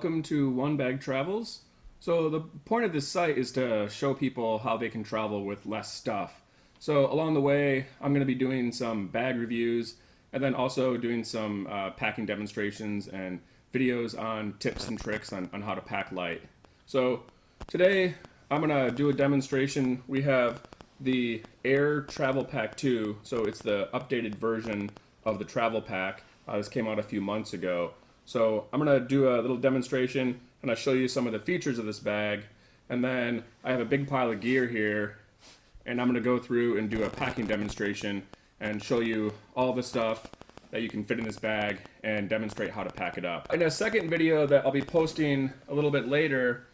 welcome to One Bag Travels. So the point of this site is to show people how they can travel with less stuff. So along the way, I'm going to be doing some bag reviews and then also doing some packing demonstrations and videos on tips and tricks on how to pack light. So today I'm going to do a demonstration. We have the Aer Travel Pack 2, so it's the updated version of the travel pack. This came out a few months ago. So I'm going to do a little demonstration and I'll show you some of the features of this bag. And then I have a big pile of gear here and I'm going to go through and do a packing demonstration and show you all the stuff that you can fit in this bag and demonstrate how to pack it up. In a second video that I'll be posting a little bit later,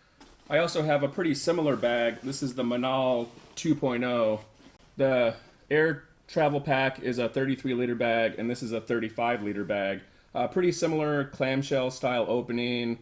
I also have a pretty similar bag. This is the Manal 2.0. The Aer Travel Pack is a 33-liter bag and this is a 35-liter bag. Pretty similar clamshell style opening,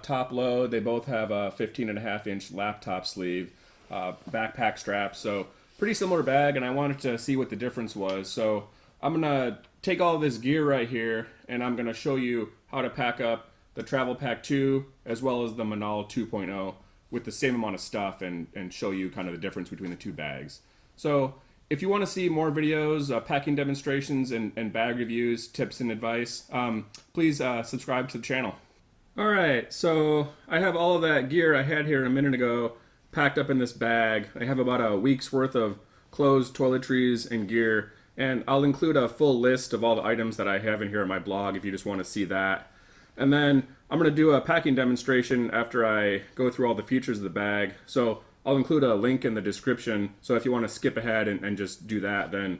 top load. They both have a 15.5-inch laptop sleeve, backpack strap. So pretty similar bag, and I wanted to see what the difference was. So I'm gonna take all this gear right here and I'm gonna show you how to pack up the Travel Pack 2 as well as the Manal 2.0 with the same amount of stuff and show you kind of the difference between the two bags. So if you want to see more videos, packing demonstrations and bag reviews, tips and advice, please subscribe to the channel. Alright, so I have all of that gear I had here a minute ago packed up in this bag. I have about a week's worth of clothes, toiletries, and gear, and I'll include a full list of all the items that I have in here on my blog if you just want to see that. And then I'm going to do a packing demonstration after I go through all the features of the bag. So I'll include a link in the description, so if you want to skip ahead and just do that, then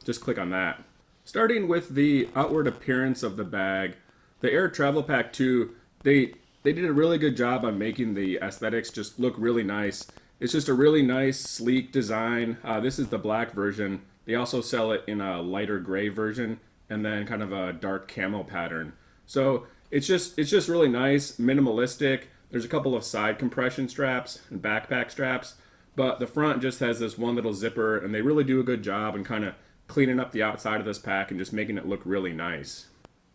just click on that. Starting with the outward appearance of the bag, the Aer Travel Pack 2, they did a really good job on making the aesthetics just look really nice. It's just a really nice, sleek design. This is the black version. They also sell it in a lighter gray version and then kind of a dark camo pattern. So it's just really nice, minimalistic. There's a couple of side compression straps and backpack straps, but the front just has this one little zipper, and they really do a good job in kind of cleaning up the outside of this pack and just making it look really nice.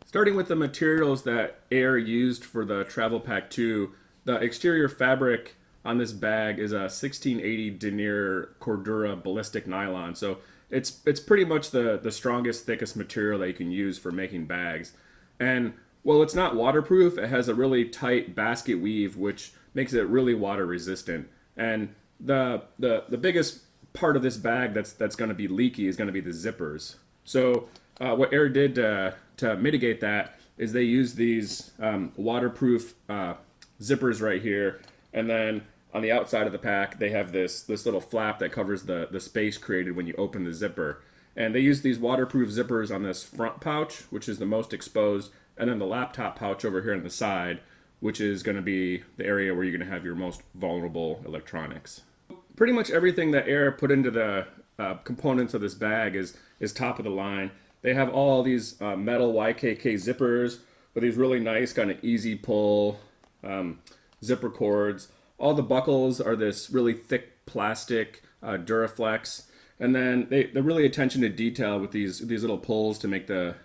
Starting with the materials that Aer used for the Travel Pack 2, the exterior fabric on this bag is a 1680 denier Cordura ballistic nylon. So it's pretty much the strongest, thickest material that you can use for making bags. And well, it's not waterproof. It has a really tight basket weave, which makes it really water resistant. And the biggest part of this bag that's going to be leaky is going to be the zippers. So what Aer did to mitigate that is they used these waterproof zippers right here, and then on the outside of the pack they have this little flap that covers the space created when you open the zipper. And they use these waterproof zippers on this front pouch, which is the most exposed, and then the laptop pouch over here on the side, which is going to be the area where you're going to have your most vulnerable electronics. Pretty much everything that Aer put into the components of this bag is top of the line. They have all these metal YKK zippers with these really nice kind of easy pull zipper cords. All the buckles are this really thick plastic Duraflex, and then they're really attention to detail with these little pulls to make the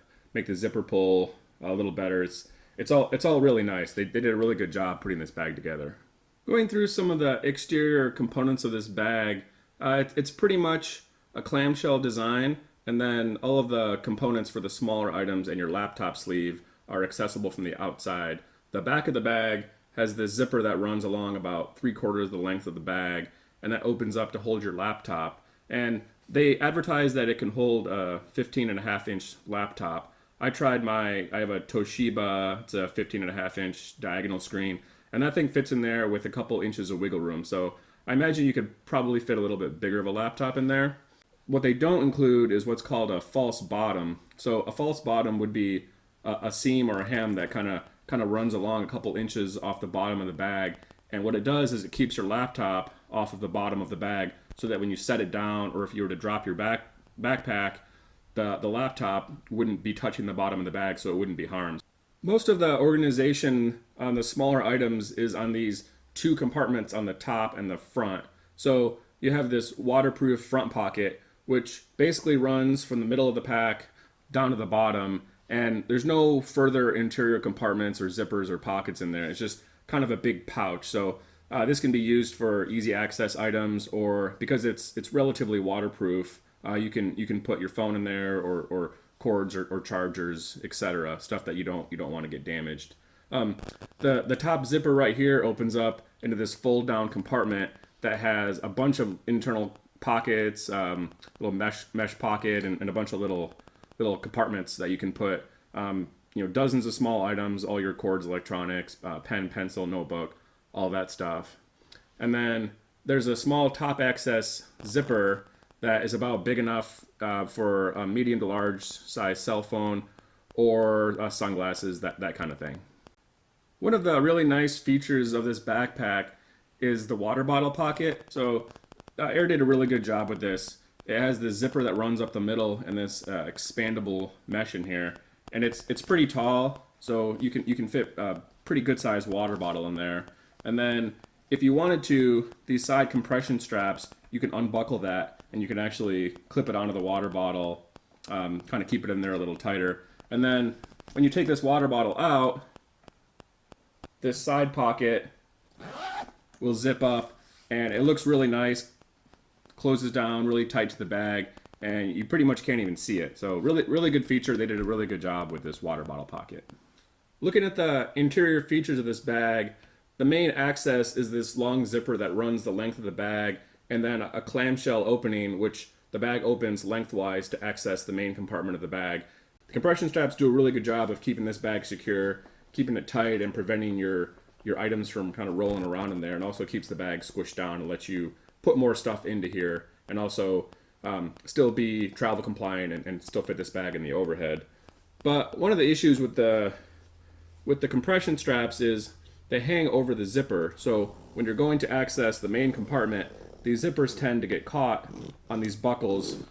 zipper pull a little better. It's all really nice. They did a really good job putting this bag together. Going through some of the exterior components of this bag, it's pretty much a clamshell design, and then all of the components for the smaller items and your laptop sleeve are accessible from the outside. The back of the bag has this zipper that runs along about 3/4 of the length of the bag, and that opens up to hold your laptop. And they advertise that it can hold a 15.5-inch laptop. I have a Toshiba, it's a 15.5-inch diagonal screen, and that thing fits in there with a couple inches of wiggle room. So I imagine you could probably fit a little bit bigger of a laptop in there. What they don't include is what's called a false bottom. So a false bottom would be a seam or a hem that kind of runs along a couple inches off the bottom of the bag. And what it does is it keeps your laptop off of the bottom of the bag so that when you set it down, or if you were to drop your backpack, the laptop wouldn't be touching the bottom of the bag, so it wouldn't be harmed. Most of the organization on the smaller items is on these two compartments on the top and the front. So you have this waterproof front pocket, which basically runs from the middle of the pack down to the bottom, and there's no further interior compartments or zippers or pockets in there. It's just kind of a big pouch. So this can be used for easy access items, or because it's relatively waterproof, you can put your phone in there, or cords, or chargers, etc. Stuff that you don't want to get damaged. The top zipper right here opens up into this fold down compartment that has a bunch of internal pockets, little mesh pocket, and a bunch of little compartments that you can put dozens of small items, all your cords, electronics, pen, pencil, notebook, all that stuff. And then there's a small top access zipper that is about big enough for a medium to large size cell phone, or sunglasses, that kind of thing. One of the really nice features of this backpack is the water bottle pocket. So Aer did a really good job with this. It has this zipper that runs up the middle and this expandable mesh in here, and it's pretty tall, so you can fit a pretty good sized water bottle in there. And then if you wanted to, these side compression straps, you can unbuckle that and you can actually clip it onto the water bottle, kind of keep it in there a little tighter. And then when you take this water bottle out, this side pocket will zip up, and it looks really nice, closes down really tight to the bag, and you pretty much can't even see it. So really good feature. They did a really good job with this water bottle pocket. Looking at the interior features of this bag, the main access is this long zipper that runs the length of the bag, and then a clamshell opening which the bag opens lengthwise to access the main compartment of the bag. The compression straps do a really good job of keeping this bag secure, keeping it tight and preventing your items from kind of rolling around in there, and also keeps the bag squished down and lets you put more stuff into here, and also still be travel compliant and still fit this bag in the overhead. But one of the issues with the compression straps is they hang over the zipper. So when you're going to access the main compartment, these zippers tend to get caught on these buckles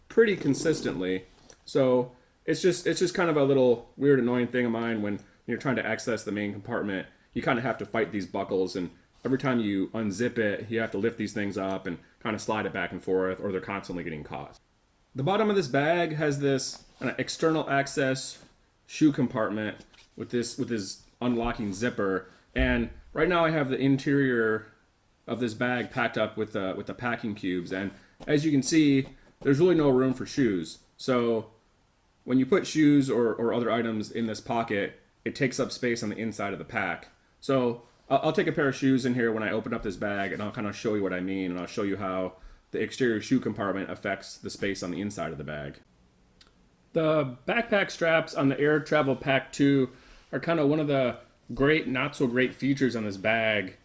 pretty consistently. So it's just kind of a little weird, annoying thing of mine when you're trying to access the main compartment. You kind of have to fight these buckles, and every time you unzip it, you have to lift these things up and kind of slide it back and forth, or they're constantly getting caught. The bottom of this bag has this kind of external access shoe compartment with this unlocking zipper, and right now I have the interior of this bag packed up with the packing cubes, and as you can see, there's really no room for shoes. So when you put shoes or other items in this pocket, it takes up space on the inside of the pack. So I'll take a pair of shoes in here when I open up this bag, and I'll kind of show you what I mean, and I'll show you how the exterior shoe compartment affects the space on the inside of the bag. The backpack straps on the Aer Travel Pack 2 are kind of one of the great, not so great features on this bag.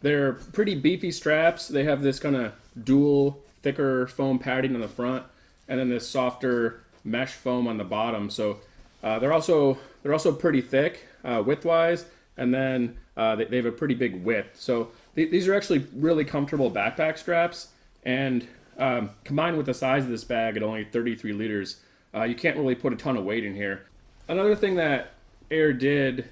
They're pretty beefy straps. They have this kind of dual, thicker foam padding on the front, and then this softer mesh foam on the bottom. So they're also pretty thick width-wise, and then they have a pretty big width. So these are actually really comfortable backpack straps, and combined with the size of this bag at only 33 liters, you can't really put a ton of weight in here. Another thing that Aer did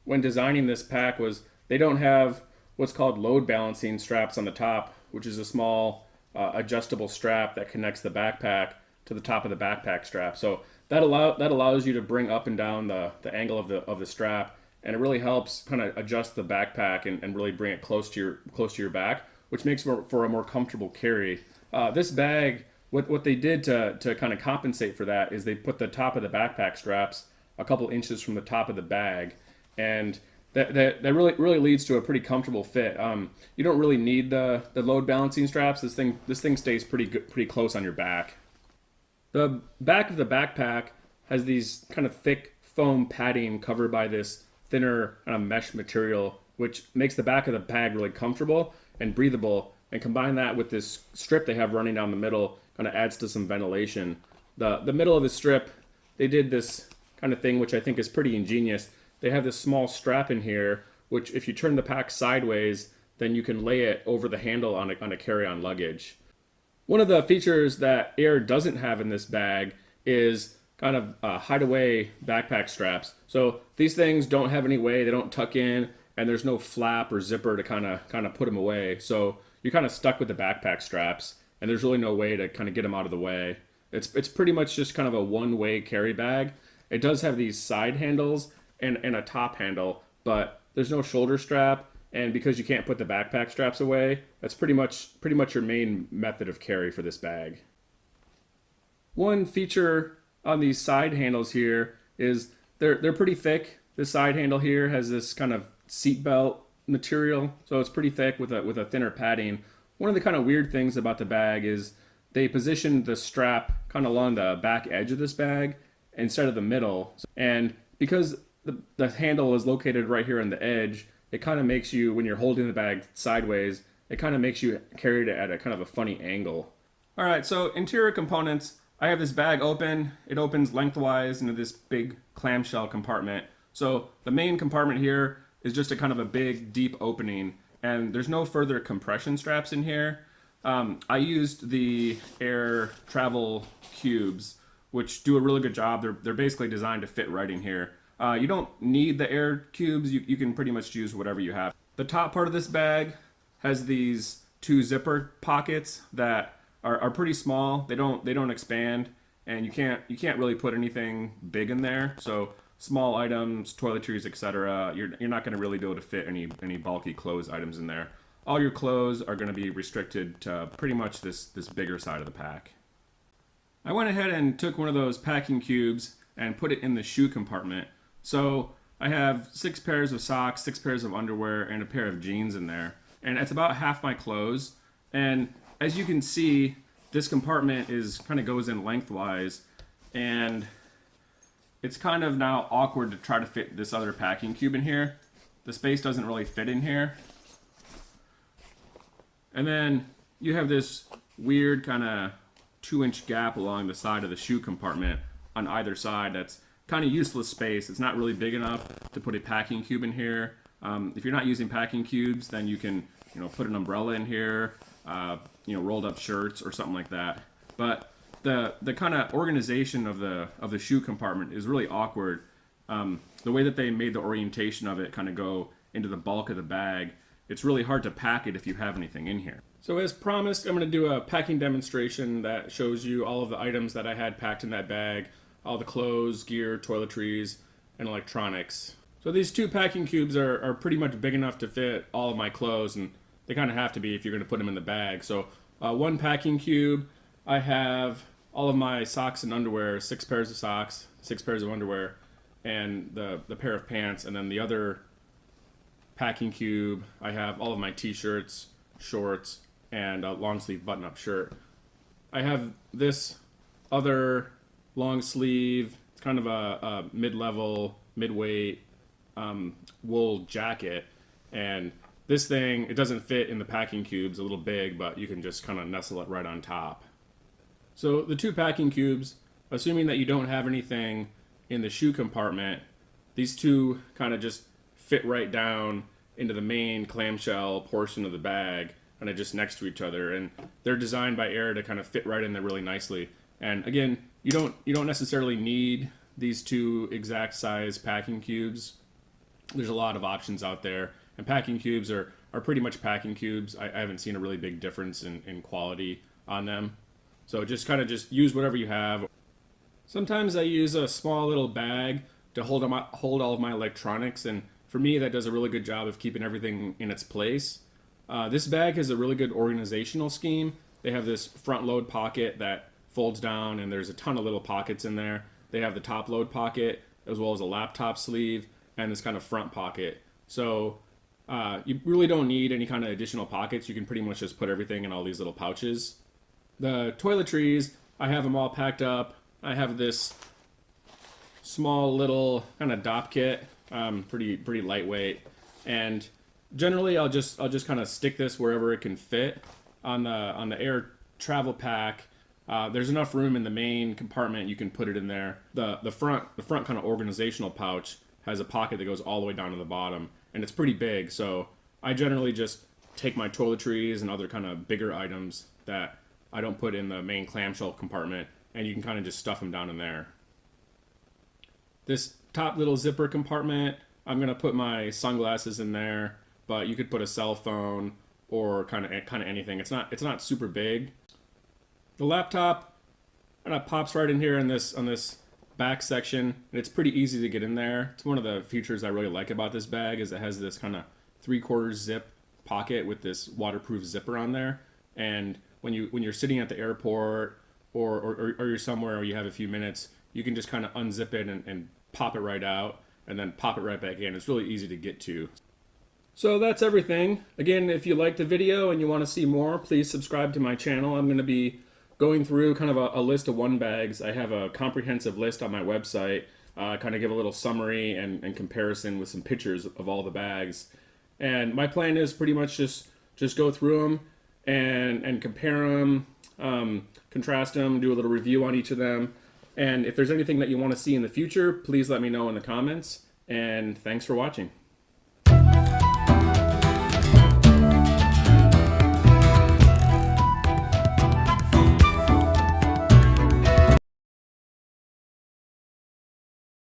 when designing this pack was they don't have what's called load balancing straps on the top, which is a small adjustable strap that connects the backpack to the top of the backpack strap. So that allows you to bring up and down the angle of the strap, and it really helps kind of adjust the backpack and really bring it close to your back, which makes for a more comfortable carry. This bag, what they did to kind of compensate for that is they put the top of the backpack straps a couple inches from the top of the bag, and that really leads to a pretty comfortable fit. You don't really need the load balancing straps. This thing stays pretty close on your back. The back of the backpack has these kind of thick foam padding covered by this thinner kind of mesh material, which makes the back of the bag really comfortable and breathable. And combine that with this strip they have running down the middle, kind of adds to some ventilation. The middle of the strip, they did this kind of thing which I think is pretty ingenious. They have this small strap in here, which if you turn the pack sideways, then you can lay it over the handle on a carry-on luggage. One of the features that Aer doesn't have in this bag is kind of hideaway backpack straps. So these things don't have any way, they don't tuck in, and there's no flap or zipper to kind of put them away. So you're kind of stuck with the backpack straps, and there's really no way to kind of get them out of the way. It's pretty much just kind of a one-way carry bag. It does have these side handles and a top handle, but there's no shoulder strap. And because you can't put the backpack straps away, that's pretty much your main method of carry for this bag. One feature on these side handles here is they're pretty thick. This side handle here has this kind of seat belt material, so it's pretty thick with a thinner padding. One of the kind of weird things about the bag is they positioned the strap kind of along the back edge of this bag instead of the middle. And because the handle is located right here on the edge, it kind of makes you, when you're holding the bag sideways, it kind of makes you carry it at a kind of a funny angle. All right, so interior components. I have this bag open. It opens lengthwise into this big clamshell compartment. So the main compartment here is just a kind of a big, deep opening, and there's no further compression straps in here. I used the Aer Travel cubes, which do a really good job. They're basically designed to fit right in here. You don't need the Aer cubes. You can pretty much use whatever you have. The top part of this bag has these two zipper pockets that are pretty small. They don't expand, and you can't really put anything big in there. So small items, toiletries, etc. You're not going to really be able to fit any bulky clothes items in there. All your clothes are going to be restricted to pretty much this bigger side of the pack. I went ahead and took one of those packing cubes and put it in the shoe compartment. So I have 6 pairs of socks, 6 pairs of underwear, and a pair of jeans in there. And it's about half my clothes. And as you can see, this compartment kind of goes in lengthwise, and it's kind of now awkward to try to fit this other packing cube in here. The space doesn't really fit in here. And then you have this weird kind of 2-inch gap along the side of the shoe compartment on either side. That's kind of useless space. It's not really big enough to put a packing cube in here. If you're not using packing cubes, then you can put an umbrella in here, rolled up shirts or something like that. But the kind of organization of the shoe compartment is really awkward. The way that they made the orientation of it kind of go into the bulk of the bag, it's really hard to pack it if you have anything in here. So as promised, I'm going to do a packing demonstration that shows you all of the items that I had packed in that bag, all the clothes, gear, toiletries, and electronics. So these 2 packing cubes are pretty much big enough to fit all of my clothes, and they kind of have to be if you're going to put them in the bag. So 1 packing cube, I have all of my socks and underwear, 6 pairs of socks, 6 pairs of underwear, and the pair of pants. And then the other packing cube, I have all of my t-shirts, shorts, and a long sleeve button-up shirt. I have this other long sleeve, it's kind of a mid-level, mid-weight wool jacket, and this thing, it doesn't fit in the packing cubes, a little big, but you can just kind of nestle it right on top. So the 2 packing cubes, assuming that you don't have anything in the shoe compartment, these 2 kind of just fit right down into the main clamshell portion of the bag, kind of just next to each other, and they're designed by Aer to kind of fit right in there really nicely. And again, you don't necessarily need these 2 exact size packing cubes. There's a lot of options out there, and packing cubes are pretty much packing cubes. I haven't seen a really big difference in quality on them. So just use whatever you have. Sometimes I use a small little bag to hold all of my electronics, and for me that does a really good job of keeping everything in its place. This bag has a really good organizational scheme. They have this front load pocket that folds down, and there's a ton of little pockets in there. They have the top load pocket as well as a laptop sleeve and this kind of front pocket. So you really don't need any kind of additional pockets. You can pretty much just put everything in all these little pouches. The toiletries, I have them all packed up. I have this small little kind of dop kit, pretty lightweight, and generally I'll just kind of stick this wherever it can fit. On the Aer Travel Pack, there's enough room in the main compartment, you can put it in there. The front kind of organizational pouch has a pocket that goes all the way down to the bottom, and it's pretty big, so I generally just take my toiletries and other kind of bigger items that I don't put in the main clamshell compartment, and you can kind of just stuff them down in there. This top little zipper compartment, I'm gonna put my sunglasses in there, but you could put a cell phone or kind of anything. It's not super big. The laptop kind of pops right in here on this back section, and it's pretty easy to get in there. It's one of the features I really like about this bag is it has this kind of 3/4 zip pocket with this waterproof zipper on there. And when you're sitting at the airport or you're somewhere where you have a few minutes, you can just kind of unzip it and pop it right out and then pop it right back in. It's really easy to get to. So that's everything. Again, if you liked the video and you want to see more, please subscribe to my channel. I'm going to be going through kind of a list of one bags. I have a comprehensive list on my website. Kind of give a little summary and comparison with some pictures of all the bags. And my plan is pretty much just go through them and compare them, contrast them, do a little review on each of them. And if there's anything that you want to see in the future, please let me know in the comments. And thanks for watching.